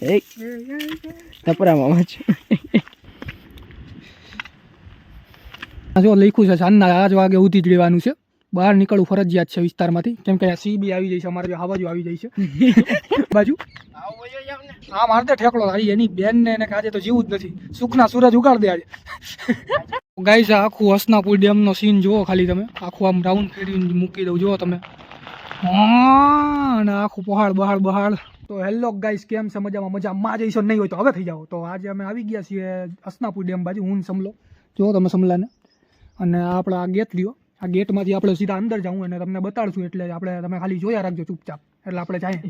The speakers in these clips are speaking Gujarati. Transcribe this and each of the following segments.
એક તપરામાં વાંચ જો લખ્યું છે સાંજના 8 વાગે ઉધી જ રહેવાનું છે. બહાર નીકળવું ફરજિયાત છે વિસ્તારમાંથી, કેમ કે સી બી આવી જાય છે, અમારે આ બાજુ આવી જાય છે બાજુ હા મારે તો ઠેકડો આવી એની બેન ને એને આજે તો જીવું જ નથી. સુખના સૂરજ ઉગાડ દે આજે. ગાઈસ આખું હસનાપુર ડેમ નો સીન જુઓ ખાલી તમે, આખું આમ રાઉન્ડ ફેરવીને મૂકી દઉં જુઓ તમે, અને આખું પહાડ બહાડ બહાડ. તો હેલો ગાઈસ, કેમ છે? મજામાં જઈશો નહીં હોય તો હવે થઈ જાઓ. તો આજે અમે આવી ગયા છીએ હસનાપુર ડેમ બાજુ, હું સમલો જુઓ તમે સમલાને, અને આપણે આ ગેટ રહ્યો, આ ગેટમાંથી આપણે સીધા અંદર જાઉં અને તમને બતાડશું, એટલે આપણે તમે ખાલી જોયા રાખજો ચૂપચાપ, એટલે આપણે જાય.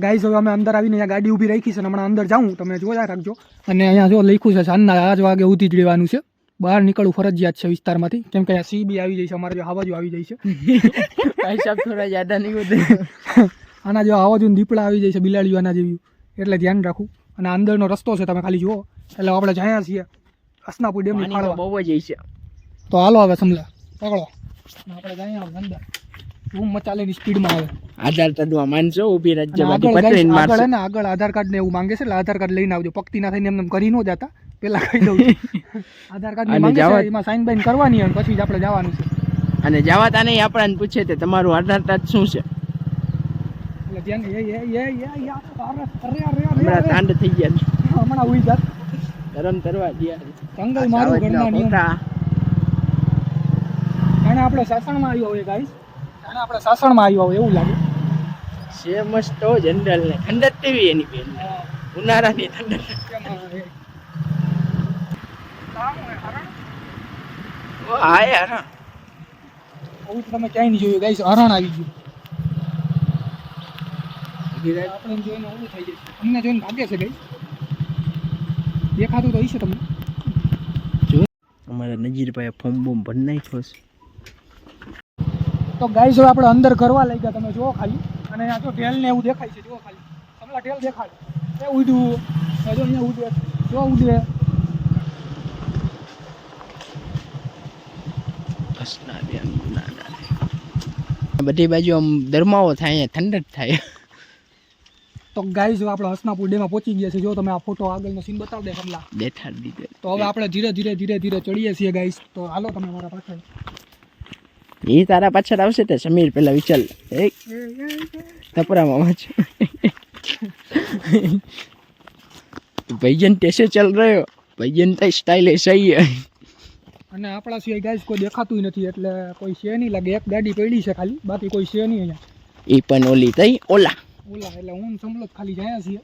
ગાઈસ હવે અમે અંદર આવીને અહીંયા ગાડી ઊભી રાખી છે અને હમણાં અંદર જાઉં, તમે જોયા રાખજો. અને અહીંયા જો લખ્યું છે સાંજના 8 વાગે ઉધી જ રહેવાનું છે. બહાર નીકળવું ફરજિયાત છે વિસ્તારમાંથી, કેમ કે સી બી આવી જાય છે, અમારે આ બાજુ આવી જાય છે. ભાઈ સાહેબ થોડા જ્યાદા નહીં વધે. આના જેવા આવા જોઈને દીપડા આવી જાય છે, બિલાડીઓ આના જેવી, એટલે ધ્યાન રાખવું. અને અંદરનો રસ્તો છે, તમે ખાલી જુઓ, એટલે આપણે જ્યાં છીએ હસનાપુર ડેમની ફાળવા બહુ જ છે. તો હાલો હવે સમલા પકડો, આપણે જાય અંદર ધૂમ મચાલેની સ્પીડમાં આવે. આધાર કાર્ડ માનશો ઉભી રાજ્ય આગળ આધાર કાર્ડ ને એવું માંગે છે, એટલે આધાર કાર્ડ લઈને આવજો. પક્તિ ના થઈને એમને કરી ન જતા, પેલા કહી દઉં આધાર કાર્ડ માંગે છે, એમાં સાઈન બાઈન કરવાની અને પછી જ આપણે જવાનું છે. અને જવાતા નહીં આપણને પૂછે તે તમારું આધાર કાર્ડ શું છે, એટલે ધ્યાન હમણાં તાંડ થઈ ગયા, હમણાં ઉઈ જાત ગરમ કરવા ગયા. જંગલ મારું ઘરના નિયમ. જાણે આપણે સાસણમાં આવ્યો હોય ગાઈસ, જાણે આપણે સાસણમાં આવ્યો હોય એવું લાગે. છે મસ્ત જનરલ ને ઠંડક કેવી એની બેન, ઉનાળાની ઠંડક. હા યાર આવું તમે ક્યાંય નહીં જોયું ગાઈસ, હરણ આવી ગયું. આપણે જોઈને ઓલું થઈ જશે, અમને જોઈને ભાગે છે ગાઈસ, દેખાતું તો હશે તમને. અમારા નજીરભાઈ ફોર્મ બોમ ભરી નાખ્યો છે. તો ગાઈસ હવે આપણે અંદર કરવા લઈ ગયા, તમે જુઓ ખાલી, અને આ જો ઢેલ ને એવું દેખાય છે, જુઓ ખાલી સમલા ઢેલ દેખાડે એ ઉડ્યું, જો અહીંયા ઉડે, જો ઉડે. બધી બાજુ આમ દરમાવો થાય, અહીંયા ઠંડક થાય. તો ગાઈસ હવે આપણે હસનાપુર ડેમમાં પહોંચી ગયા છે, જો તમે આ ફોટો આગળનો સીન બતાવી દે સમલા, દેખાડી દીધે. તો હવે આપણે ધીરે ધીરે ચડીએ છીએ ગાઈસ. તો હાલો તમે મારા પાછળ. એ તારા પાછળ આવશે તે સમીર પેલા વિચાર એક તપરામાં વાંચ. ભૈજન ટેસે ચલ રહ્યો, ભૈજન તો સ્ટાઇલ એ સહી હે. અને આપણા સિવાય ગાઈસ કોઈ દેખાતું નથી, એટલે કોઈ છે નહીં લાગે. એક ગાડી પડી છે ખાલી, બાકી કોઈ છે નહીં અહીંયા. એ પણ ઓલી થઈ ઓલા એટલે હું સમલો ખાલી જાય છીએ.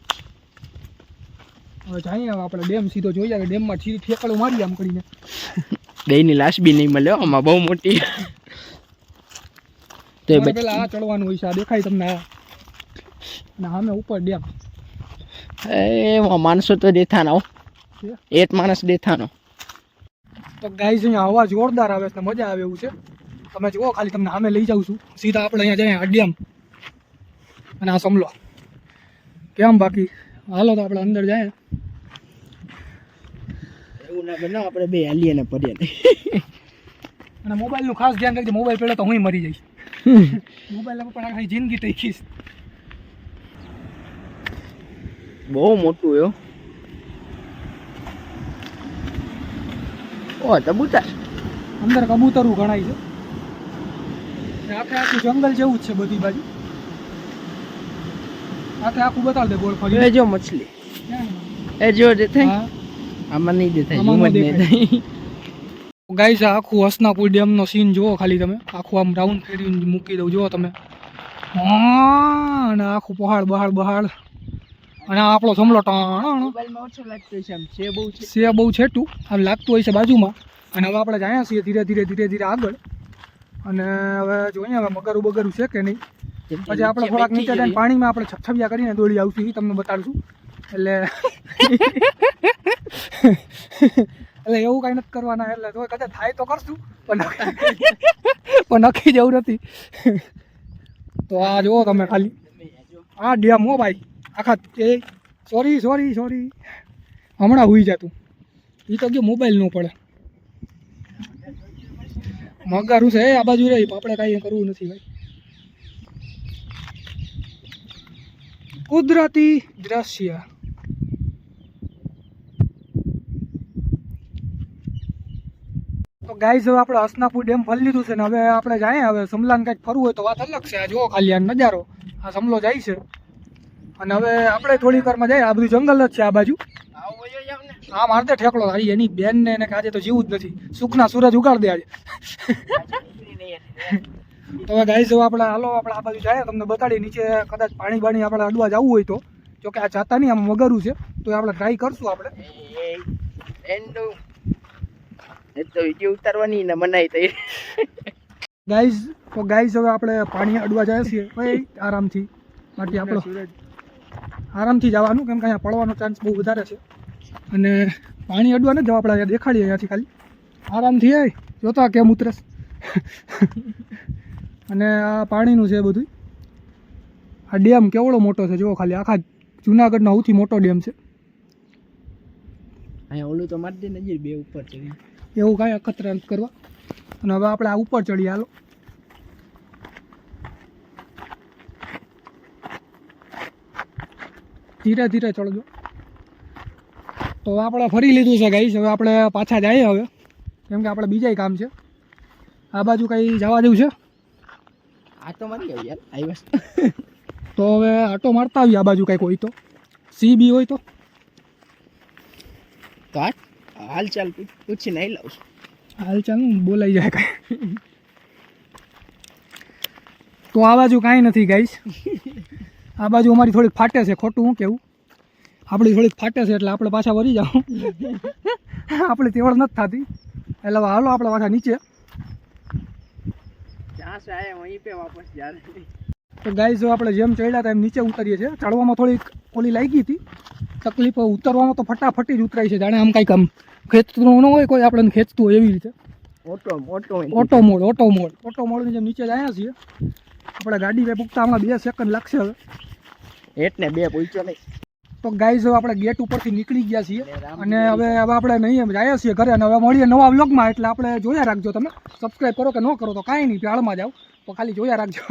હવે જઈએ આપણે ડેમ સીધો જોઈએ, ડેમમાં સીધી ઠેકડો મારી આમ કરીને. બેયની લાશ બી નહીં મળે આમાં, બહુ મોટી. તો પેલા આ ચડવાનું હોય છે, આ દેખાય તમને, અને સામે ઉપર ડેમ. એમાં માણસો તો દેખાનો, એક માણસ દેખાનો. તો ગાઈસ અહીંયા હવા જોરદાર આવે છે, મજા આવે એવું છે. તમે જુઓ ખાલી, તમને સામે લઈ જાઉં છું સીધા, આપણે અહીંયા જઈએ ડેમ. અને આ સમલો કેમ બાકી, હાલો તો આપણે અંદર જાય. એવું ના બનાવ, આપણે બે હાલીએ ને પડીએ નહીં. અને મોબાઈલનું ખાસ ધ્યાન રાખજો, મોબાઈલ પેલા તો હું મરી જઈશ. મોબાઈલ પણ આખી જિંદગી ટઈકીશ. બહુ મોટું એવું. ઓ કબૂતર, અંદર કબૂતરું ગણાય છે. આખે આખું જંગલ જેવું જ છે બધી બાજુ. આખું બતાવી દે બોલ ફરી. એ જો મછલી, એ જો દેખાય, આમાં નહીં દેખાય, આમાં દેખાય. ગાઈસ આખું હસનાપુર ડેમ નો સીન જુઓ ખાલી તમે, આખું આમ રાઉન્ડ ફેરવીને મૂકી દઉં જુઓ તમે, અને આખું પહાડ બહાડ બહાડ. અને આપણો સમલો મોબાઈલમાં ઓછું લાગતું છે, આમ છે બહુ છેટું આમ લાગતું હોય છે બાજુમાં. અને હવે આપણે જાય છીએ ધીરે ધીરે આગળ. અને હવે જોઈએ હવે મગરું બગરું છે કે નહીં. પછી આપણે થોડાક નીચે જઈને પાણીમાં આપણે છબછબિયા કરીને દોડી આવશું, એ તમને બતાડશું. એટલે એવું કાંઈ નથી કરવાના, એટલે તો કદાચ થાય તો કરશું, પણ નક્કી જવું નથી. તો આ જુઓ તમે ખાલી, આ ડેમ હો ભાઈ આખા. એ સોરી હમણાં હુઈ જતું, એ તો ગયો મોબાઈલ ન પડે. મગારું છે આ બાજુ રહી, આપણે કાંઈ કરવું નથી ભાઈ. કુદરતી દ્રશ્ય ગાઈસ હવે આપણે હસનાપુર ડેમ ફરી લીધું છે ને હવે આપણે જાય હવે સમલાને કંઈક ફરવું હોય તો વાત અલગ છે. આ જુઓ ખાલી આ નજારો, આ સમલો જાય છે અને હવે આપણે થોડીક વારમાં જાય. આ બધું જંગલ જ છે આ બાજુ. હા મારતે ઠેકડો હારી એની બેન ને એને કે આજે તો જીવું જ નથી, સુખના સૂરજ ઉગાડ દે આજે. તો હવે ગાઈસ હવે આપણે હાલો આપણે આ બાજુ જાય, તમને બતાડી નીચે કદાચ પાણી બાણી આપણે અડવા જવું હોય તો. જો કે આ જાતા નહીં, આમ વગરું છે તો આપણે ટ્રાય કરશું આપણે. તો વિડીયો ઉતારવાની ને મનાઈ થઈ. ગાઈસ તો ગાઈસ હવે આપણે પાણી અડવા જાય છીએ ભાઈ આરામથી. બાકી આપણો આરામથી જવાનું, કેમ કે અહીંયા પડવાનો ચાન્સ બહુ વધારે છે અને પાણી અડવા નથી જવા. આપણે અહીંયા દેખાડીએ અહીંયાથી ખાલી આરામથી આવી જોતા કેમ ઉતરસ. અને આ પાણીનું છે બધું. આ ડેમ કેવડો મોટો છે જુઓ ખાલી, આખા જુનાગઢનો સૌથી મોટો ડેમ છે. અહીંયા ઓલું તો મારી દે નજીક બે ઉપર છે એવું કાંઈ અખતરા નથી કરવા. અને હવે આપણે આ ઉપર ચડીએ હાલો. ધીરે ધીરે ચડજો. તો આપણે ફરી લીધું છે ગાઈસ, હવે આપણે પાછા જઈએ હવે, કેમ કે આપણે બીજાય કામ છે. આ બાજુ કંઈ જવા જેવું છે? આટો મારી આવ યાર, આવ્યા તો હવે આટો મારતા આવીએ આ બાજુ કંઈક હોય તો, સી બી હોય તો. તો હાલચાલ પૂછીને આવી લાવશું. હાલચાલ બોલાઈ જાય કાંઈ. તો આ બાજુ કાંઈ નથી ગાઈસ. આ બાજુ અમારી થોડીક ફાટે છે, ખોટું હું કેવું, આપણી થોડીક ફાટે છે એટલે આપણે પાછા વળી જાઓ. આપણી તેવડ નથી થતી એટલે હવે હાલો આપણે પાછા નીચે. જ્યાં સે આયા વहीं पे वापस जा रहे हैं. તો ગાઈસ જો આપણે જેમ ચડ્યા હતા એમ નીચે ઉતરીએ છીએ. ચડવામાં થોડીક ઓલી લાગી હતી તકલીફ, ઉતરવામાં તો ફટાફટી જ ઉતરાય છે, જાણે આમ કાંઈક આમ ખેંચતું ન હોય કોઈ આપણને ખેંચતું હોય એવી રીતે. ઓટો મોડની જેમ નીચે જ આવ્યા છીએ આપણે. ગાડી પે પૂગતા હમણાં 2 સેકન્ડ લાગશે હવે. એટલે 2 પૂછ્યો નહીં. તો ગાઈસ હવે આપણે ગેટ ઉપરથી નીકળી ગયા છીએ અને હવે આપણે નહીં જઈએ છીએ ઘરે. અને હવે મળીએ નવા વ્લોગમાં, એટલે આપણે જોયા રાખજો. તમે સબસ્ક્રાઈબ કરો કે ન કરો તો કાંઈ નહીં, પ્યાળમાં જાઓ તો ખાલી જોયા રાખજો.